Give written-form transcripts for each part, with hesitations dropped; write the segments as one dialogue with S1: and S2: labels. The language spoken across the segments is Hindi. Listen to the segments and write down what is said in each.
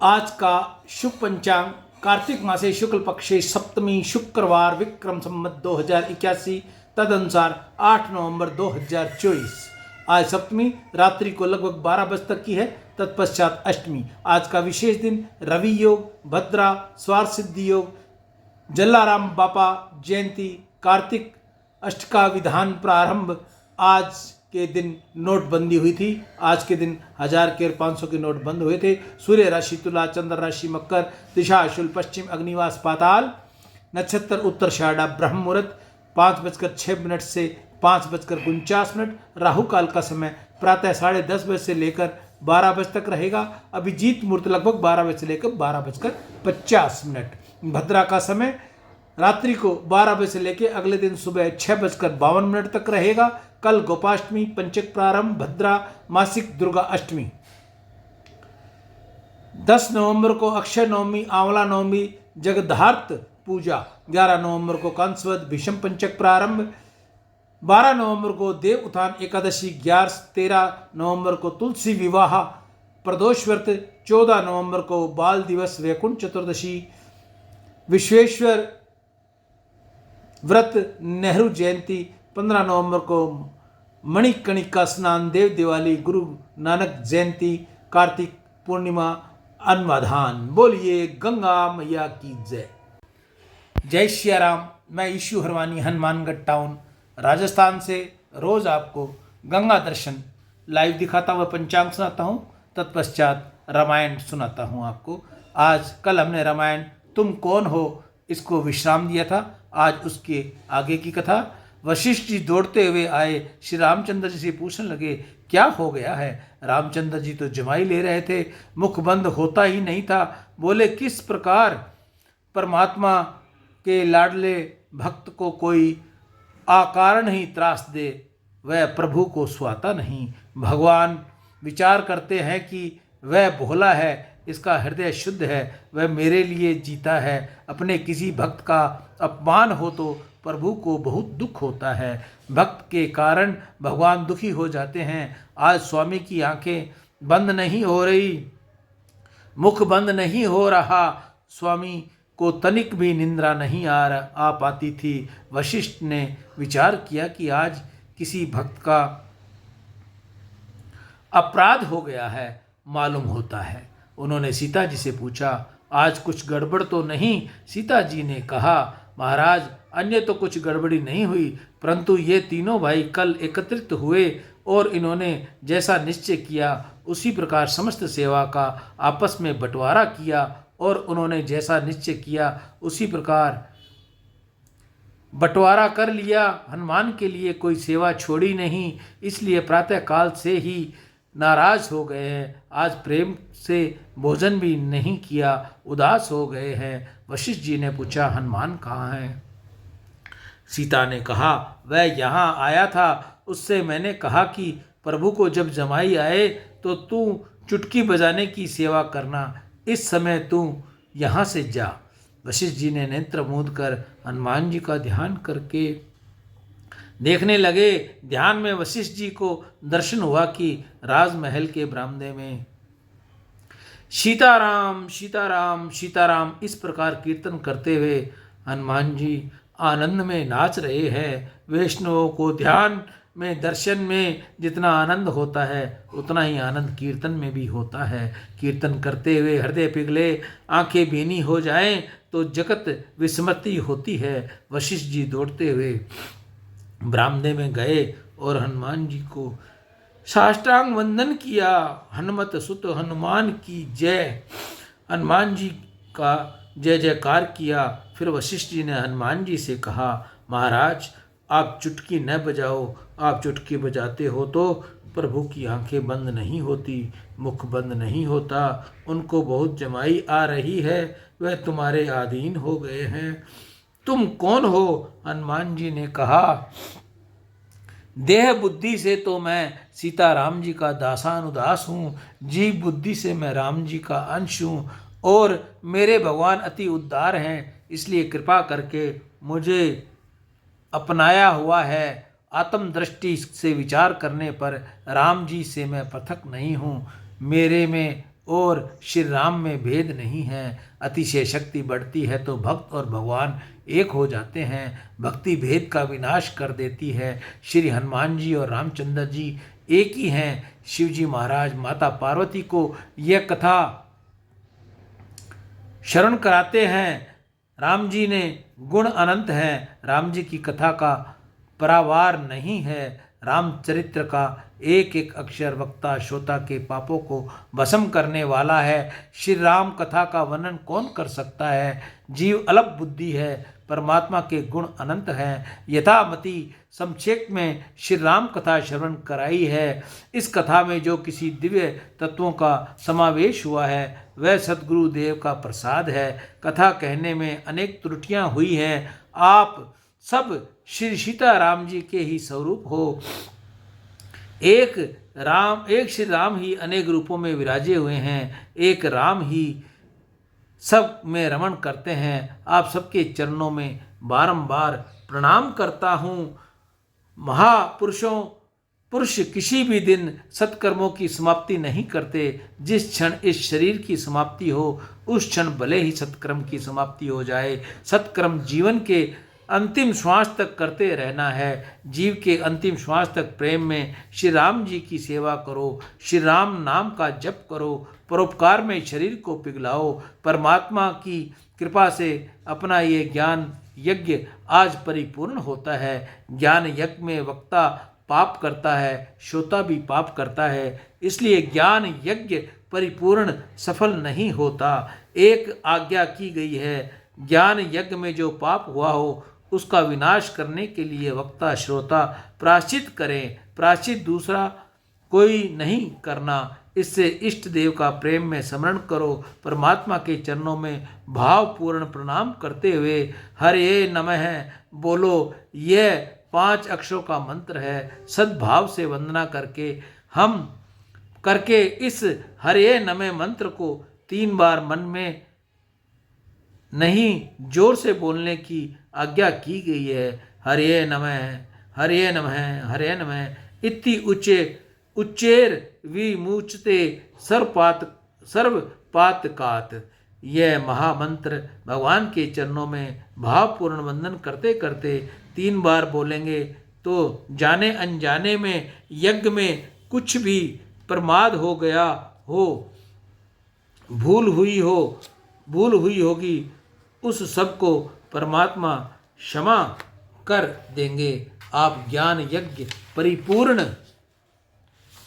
S1: आज का शुभ पंचांग कार्तिक मासे शुक्ल पक्षे सप्तमी शुक्रवार विक्रम संवत 2081 तदनुसार 8 नवंबर 2024। आज सप्तमी रात्रि को लगभग 12 बजे तक की है। तत्पश्चात अष्टमी। आज का विशेष दिन रवि योग, भद्रा, स्वार्थ सिद्धि योग, जलाराम बापा जयंती, कार्तिक अष्टका विधान प्रारंभ। आज के दिन नोटबंदी हुई थी। आज के दिन 1000 के और 500 के नोट बंद हुए थे। सूर्य राशि तुला, चंद्र राशि मकर, दिशा अशुल, पश्चिम अग्निवास पाताल, नक्षत्र उत्तराषाढ़, ब्रह्म मुहूर्त 5:06 से 5:49। राहु काल का समय प्रातः 10:30 बजे से लेकर 12 बजे तक रहेगा। अभिजीत मुहूर्त लगभग 12 बजे से लेकर 12:50। भद्रा का समय रात्रि को 12 बजे से लेकर अगले दिन सुबह 6:52 तक रहेगा। कल गोपाष्टमी, पंचक प्रारंभ, भद्रा, मासिक दुर्गा अष्टमी। 10 नवंबर को अक्षय नवमी, आंवला नवमी, जगधार्थ पूजा। 11 नवंबर को कंसवद भीषम पंचक प्रारंभ। 12 नवंबर को देव उत्थान एकादशी, 13 नवंबर को तुलसी विवाह प्रदोष व्रत, 14 नवंबर को बाल दिवस वैकुंठ चतुर्दशी, विश्वेश्वर व्रत, नेहरू जयंती, 15 नवंबर को मणिकर्णिका स्नान, देव दिवाली, गुरु नानक जयंती, कार्तिक पूर्णिमा, अन्वाधान। बोलिए गंगा मैया की जय। जय श्री राम। मैं ईशु हरवानी, हनुमानगढ़ टाउन, राजस्थान से रोज आपको गंगा दर्शन लाइव दिखाता हुआ पंचांग सुनाता हूँ। तत्पश्चात रामायण सुनाता हूँ आपको। कल हमने रामायण तुम कौन हो इसको विश्राम दिया था। आज उसके आगे की कथा। वशिष्ठ जी दौड़ते हुए आए, श्री रामचंद्र जी से पूछने लगे क्या हो गया है। रामचंद्र जी तो जमाई ले रहे थे, मुख बंद होता ही नहीं था। बोले किस प्रकार परमात्मा के लाडले भक्त को कोई अकारण ही त्रास दे, वह प्रभु को सुहाता नहीं। भगवान विचार करते हैं कि वह भोला है, इसका हृदय शुद्ध है, वह मेरे लिए जीता है। अपने किसी भक्त का अपमान हो तो प्रभु को बहुत दुख होता है। भक्त के कारण भगवान दुखी हो जाते हैं। आज स्वामी की आंखें बंद नहीं हो रही, मुख बंद नहीं हो रहा। स्वामी को तनिक भी निंद्रा नहीं आ पाती थी। वशिष्ठ ने विचार किया कि आज किसी भक्त का अपराध हो गया है मालूम होता है। उन्होंने सीता जी से पूछा आज कुछ गड़बड़ तो नहीं। सीता जी ने कहा महाराज अन्य तो कुछ गड़बड़ी नहीं हुई, परंतु ये तीनों भाई कल एकत्रित हुए और इन्होंने जैसा निश्चय किया उसी प्रकार समस्त सेवा का आपस में बंटवारा किया और उन्होंने जैसा निश्चय किया उसी प्रकार बंटवारा कर लिया। हनुमान के लिए कोई सेवा छोड़ी नहीं, इसलिए प्रातः काल से ही नाराज हो गए हैं। आज प्रेम से भोजन भी नहीं किया, उदास हो गए हैं। वशिष्ठ जी ने पूछा हनुमान कहाँ है। सीता ने कहा वह यहाँ आया था, उससे मैंने कहा कि प्रभु को जब जमाई आए तो तू चुटकी बजाने की सेवा करना, इस समय तू यहाँ से जा। वशिष्ठ जी ने नेत्र मूंद कर हनुमान जी का ध्यान करके देखने लगे। ध्यान में वशिष्ठ जी को दर्शन हुआ कि राजमहल के बरामदे में सीताराम सीताराम सीताराम इस प्रकार कीर्तन करते हुए हनुमान जी आनंद में नाच रहे हैं। वैष्णवों को ध्यान में दर्शन में जितना आनंद होता है उतना ही आनंद कीर्तन में भी होता है। कीर्तन करते हुए हृदय पिघले, आंखें भीनी हो जाएं तो जगत विस्मृति होती है। वशिष्ठ जी दौड़ते हुए बरामदे में गए और हनुमान जी को साष्टांग वंदन किया। हनुमत सुत हनुमान की जय। हनुमान जी का जय जयकार किया। फिर वशिष्ठ जी ने हनुमान जी से कहा महाराज आप चुटकी न बजाओ, आप चुटकी बजाते हो तो प्रभु की आंखें बंद नहीं होती, मुख बंद नहीं होता। उनको बहुत जमाई आ रही है, वह तुम्हारे अधीन हो गए हैं। तुम कौन हो। हनुमान जी ने कहा देह बुद्धि से तो मैं सीता राम जी का दासानुदास हूँ, जीव बुद्धि से मैं राम जी का अंश हूँ और मेरे भगवान अति उदार हैं, इसलिए कृपा करके मुझे अपनाया हुआ है। आत्म दृष्टि से विचार करने पर राम जी से मैं पृथक नहीं हूँ। मेरे में और श्री राम में भेद नहीं है। अतिशय शक्ति बढ़ती है तो भक्त और भगवान एक हो जाते हैं। भक्ति भेद का विनाश कर देती है। श्री हनुमान जी और रामचंद्र जी एक ही हैं। शिवजी महाराज माता पार्वती को यह कथा शरण कराते हैं। राम जी ने गुण अनंत हैं। राम जी की कथा का परावार नहीं है। रामचरित्र का एक एक अक्षर वक्ता श्रोता के पापों को भस्म करने वाला है। श्री राम कथा का वर्णन कौन कर सकता है। जीव अल्प बुद्धि है, परमात्मा के गुण अनंत हैं। यथामति संक्षेप में श्री राम कथा श्रवण कराई है। इस कथा में जो किसी दिव्य तत्वों का समावेश हुआ है वह सद्गुरु देव का प्रसाद है। कथा कहने में अनेक त्रुटियां हुई हैं। आप सब श्री सीताराम जी के ही स्वरूप हो। एक श्री राम ही अनेक रूपों में विराजे हुए हैं। एक राम ही सब में रमण करते हैं। आप सबके चरणों में बारंबार प्रणाम करता हूँ। पुरुष किसी भी दिन सत्कर्मों की समाप्ति नहीं करते। जिस क्षण इस शरीर की समाप्ति हो उस क्षण भले ही सत्कर्म की समाप्ति हो जाए। सत्कर्म जीवन के अंतिम श्वास तक करते रहना है। जीव के अंतिम श्वास तक प्रेम में श्री राम जी की सेवा करो। श्री राम नाम का जप करो। परोपकार में शरीर को पिघलाओ। परमात्मा की कृपा से अपना ये ज्ञान यज्ञ आज परिपूर्ण होता है। ज्ञान यज्ञ में वक्ता पाप करता है, श्रोता भी पाप करता है। इसलिए ज्ञान यज्ञ परिपूर्ण सफल नहीं होता। एक आज्ञा की गई है, ज्ञान यज्ञ में जो पाप हुआ हो उसका विनाश करने के लिए वक्ता श्रोता प्रायश्चित करें। प्रायश्चित दूसरा कोई नहीं करना। इससे इष्ट देव का प्रेम में स्मरण करो। परमात्मा के चरणों में भावपूर्ण प्रणाम करते हुए हरे नमः बोलो। यह 5 अक्षरों का मंत्र है। सद्भाव से वंदना करके इस हरे नमः मंत्र को 3 बार मन में नहीं जोर से बोलने की आज्ञा की गई है। हरे नमः हरे नमः हरे नमः इति उच्चेर विमुचते सर्वपातकात। यह महामंत्र भगवान के चरणों में भावपूर्ण वंदन करते करते 3 बार बोलेंगे तो जाने अनजाने में यज्ञ में कुछ भी प्रमाद हो गया हो, भूल हुई होगी, उस सब को परमात्मा क्षमा कर देंगे। आप ज्ञान यज्ञ परिपूर्ण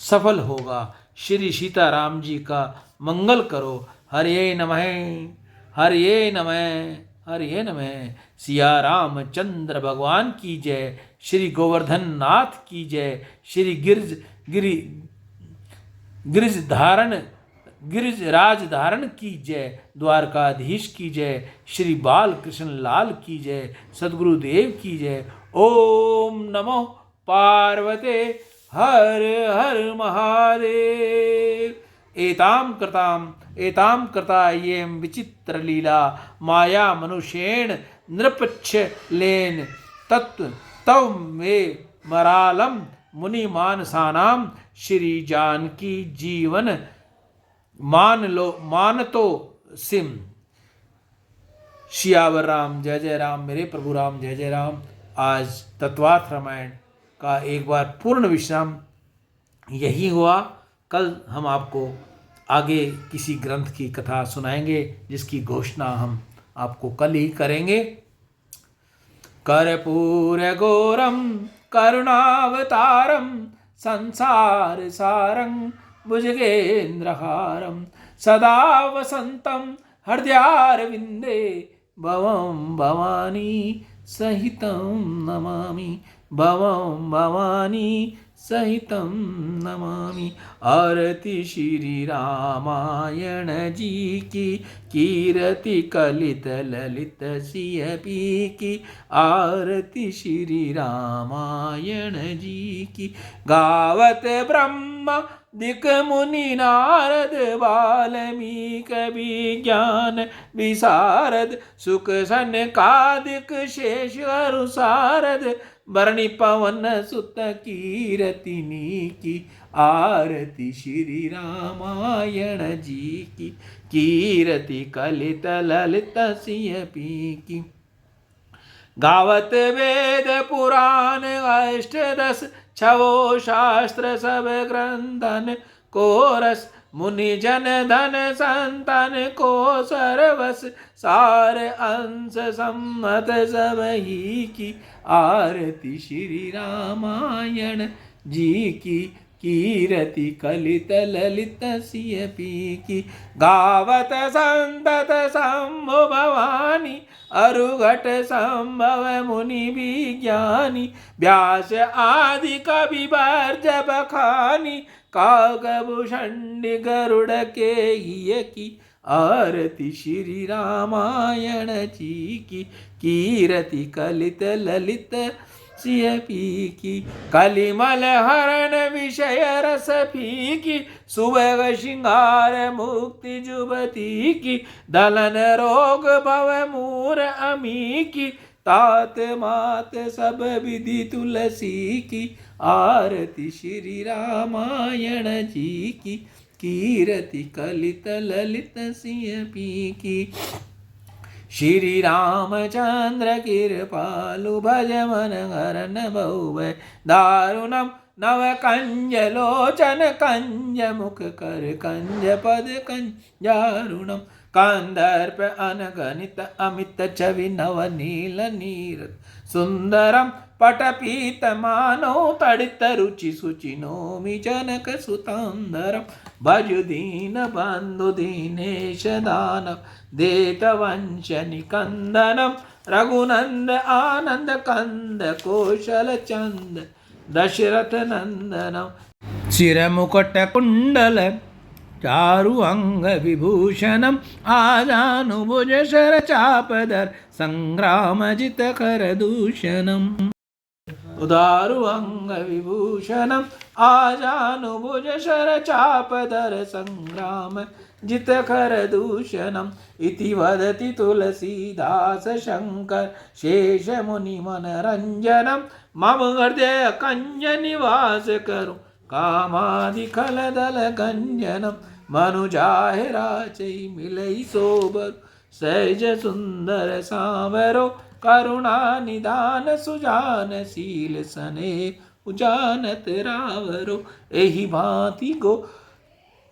S1: सफल होगा। श्री सीताराम जी का मंगल करो। हरे नमः हरे नमः हरे नमः। सिया रामचंद्र भगवान की जय। श्री गोवर्धन नाथ की जय। श्री गिरिराज धारण की जय। द्वारकाधीश की जय। श्री बाल कृष्ण लाल की जय। सद्गुरुदेव की जय। ओम नमो पार्वते हर हर महादेव। एताम कृतायेम विचित्र लीला माया मनुष्येण नृपच्छ लेन तव मे मरालम मुनि मानसानाम। श्री जानकी जीवन मान तो सिम। सियावर राम जय जय राम। मेरे प्रभु राम जय जय राम। आज तत्वार्थ रामायण का एक बार पूर्ण विश्राम यही हुआ। कल हम आपको आगे किसी ग्रंथ की कथा सुनाएंगे जिसकी घोषणा हम आपको कल ही करेंगे। कर्पूर गौरम करुणावतारम संसार सारं भुजगेन्द्रहारं सदा वसंतं हृदयारविंदे भवं भवानी सहितं नमामि। भवं भवानी सहितं नमामि। आरती श्री रामायण जी की कीरति कलित ललित सिय पी की। आरती श्री रामायण जी की। गावत ब्रह्म दिक मुनि नारद वाल्मीक विज्ञान विशारद। सुख सनकादिक शेष अरु सारद भरणी पवन सुत कीरतिनी की आरती श्री रामायण जी की कीरति कलित ललित सिय पी की गावत वेद पुराण अष्टदश छवो शास्त्र सब ग्रंथन को रस मुनि जन धन संतन को सर्वस सार अंश सम्मत सब ही की आरती श्री रामायण जी की कीरति कलित ललित सिय पी की गावत संतत शंभु भवानी अरुघट संभव मुनि विज्ञानी व्यास आदि कवि बर्ज बखानी काकभूषण गरुड़ के हिय की आरती श्री रामायण जी की कीरति कलित ललित सिय पी की कलिमल हरण विषय रस पी की सुबह श्रृंगार मुक्ति जुबती की दलन रोग भव मूर अमी की तात मात सब विधि तुलसी की आरती श्री रामायण जी की कीरति कलित ललित सिय पी की श्री रामचंद्र कृपालु भज मन हरन बहु दारुणम नव कंज लोचन कंज मुख कर कंज पद कंजारुणम कंदर्प अनगणित अमित छवि नव नील नीर सुंदरम पटपीत मानो तड़ित रुचि सुचि नोमि जनक सुतांदरम भजु दीन बंधु दीनेश दानव देत वंश निकंदनम रघुनंद आनंद कंद कौशल चंद दशरथ नंदनम सिर मुकुट कुंडल चारु अंग विभूषणम आजानुभुज शर चापधर संग्राम जित कर दूषणम उदारु अंग विभूषणम आजानुभुज शर चापधर संग्राम जित कर दूषणम इति वदति तुलसीदास शंकर शेष मुनि मनरंजनम मम हृदय कंज निवास करो कामादि खलदल गंजनम मनुजाहि राचै मिलई सोबर सहज सुंदर सांवरो करुणा निदान सुजान शील सने उजानत रावरो एहि भांति गो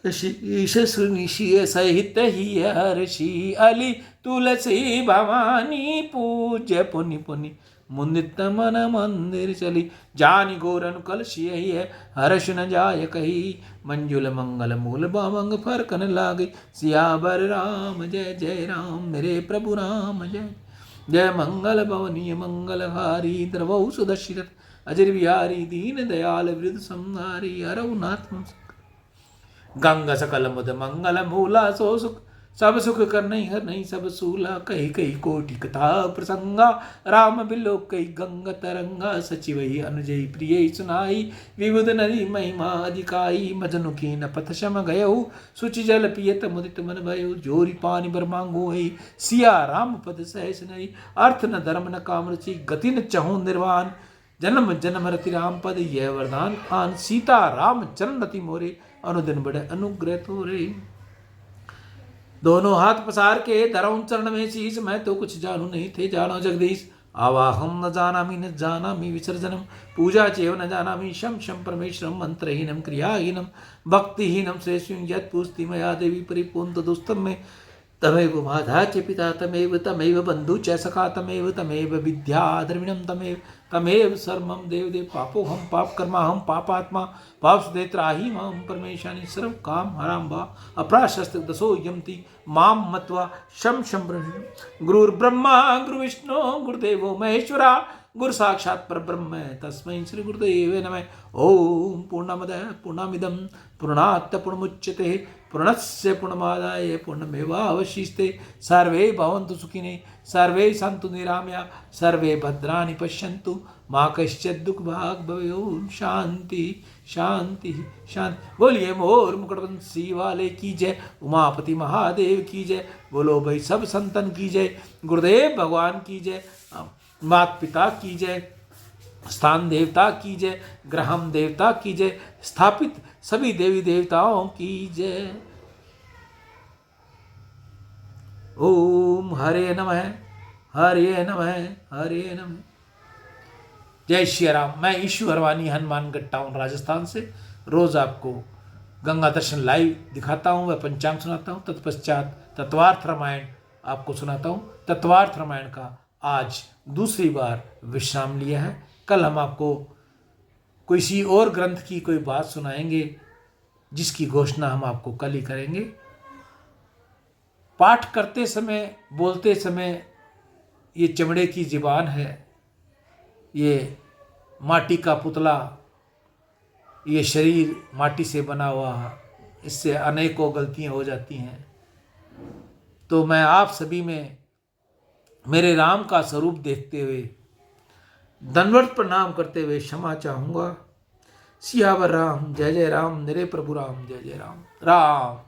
S1: शीश सुनिशिय सहित ही हर्षि अली तुलसी भवानी पूज्य पुनि पुनि मुदित मन मंदिर चली जानि गोरन कलशिय है हर्ष न जाय कही मंजुल मंगल मूल बामंग फरकन लागे सियावर राम जय जय राम मेरे प्रभु राम जय जय मंगल भवनीय मंगलहारी द्रवौ सुदशरथ अजर बिहारी दीन दयाल वृद्ध संहारी अरउनाथ गंगा सकल मुद मंगल मूला सो सुख सब सुख कर नहीं हर नहीं सब सूला कही कही कोटि कथा प्रसंगा राम बिलो कई गंग तरंगा सचिवही अनुजयी प्रिय सुनाई विबुध नदी महिमा अधिकाई मजनु की न पथ शम गयऊ सुचि जल पियत मुदित मन भयो जोरी पानी बर मांगो है सिया राम पद सहस नहीं अर्थ न धर्म न काम रुचि गति न चहु निर्वाण जन्म जन्म रति राम पद यह वरदान आन सीता राम चरण रति मोरे अनुदिन बड़े अनुग्रह तोरे दोनों हाथ पसार के धरऊं चरण में शीश मैं तो कुछ जानू नहीं थे जानो जगदीश आवाहम न जानामि न जानामि विसर्जनम पूजा चेव न जानामि शम शम परमेश्वरम मंत्रहीनम क्रियाहीनम भक्तिहीनम श्रेष्ठ यत् पूस्ति मया देवी परिपूर्ण दुस्तम में तमेव माधा च पिता तमेव बंधु च सखा तमेव विद्या द्रविणम तमेव सर्वम देव पापो हम पाप कर्मा हम पापात्मा पाप सुदेत्राही माम परमेशानी सर्व काम हराम भा अपराशस्त दसो यमति माम मत्वा शम शम गुरुर्ब्रह्मा गुरुविष्णु गुरुदेवो महेश्वरा गुरु साक्षात परब्रह्म तस्मै श्री गुरुदेव नमः ओम पूर्णमद पूर्णमिदं पूर्णात् पूर्णमुच्यते पूर्णस्य पूर्णमादाय पूर्णमेवावशिष्यते सर्वे भवन्तु सुखिने सर्वे सन्तु निरामया सर्वे भद्राणि पश्यन्तु माँ कश्चित् दुख भाग भवेत् ओम शांति शांति शांति। बोलिए मोर मुकुटवंशी वाले की जय, उमापति महादेव की जय, बोलो भाई सब संतन की जय, गुरुदेव भगवान की जय, माता पिता की जय, स्थान देवता की जय, ग्रहम देवता की जय, स्थापित सभी देवी देवताओं की जय। ओम हरे नमः, हरे नमः, हरे नमः। जय श्री राम। मैं ईशु हरवानी, हनुमानगढ़ टाउन, राजस्थान से रोज आपको गंगा दर्शन लाइव दिखाता हूँ, वह पंचांग सुनाता हूँ। तत्पश्चात तत्वार्थ रामायण आपको सुनाता हूँ। तत्वार्थ रामायण का आज दूसरी बार विश्राम लिया है। कल हम आपको किसी और ग्रंथ की कोई बात सुनाएंगे, जिसकी घोषणा हम आपको कल ही करेंगे। पाठ करते समय, बोलते समय ये चमड़े की ज़ुबान है, ये माटी का पुतला, ये शरीर माटी से बना हुआ, इससे अनेकों गलतियां हो जाती हैं। तो मैं आप सभी में मेरे राम का स्वरूप देखते हुए, दंडवत प्रणाम करते हुए क्षमा चाहूँगा। सियावर राम, जय जय राम, मेरे प्रभु राम, जय जय राम। राम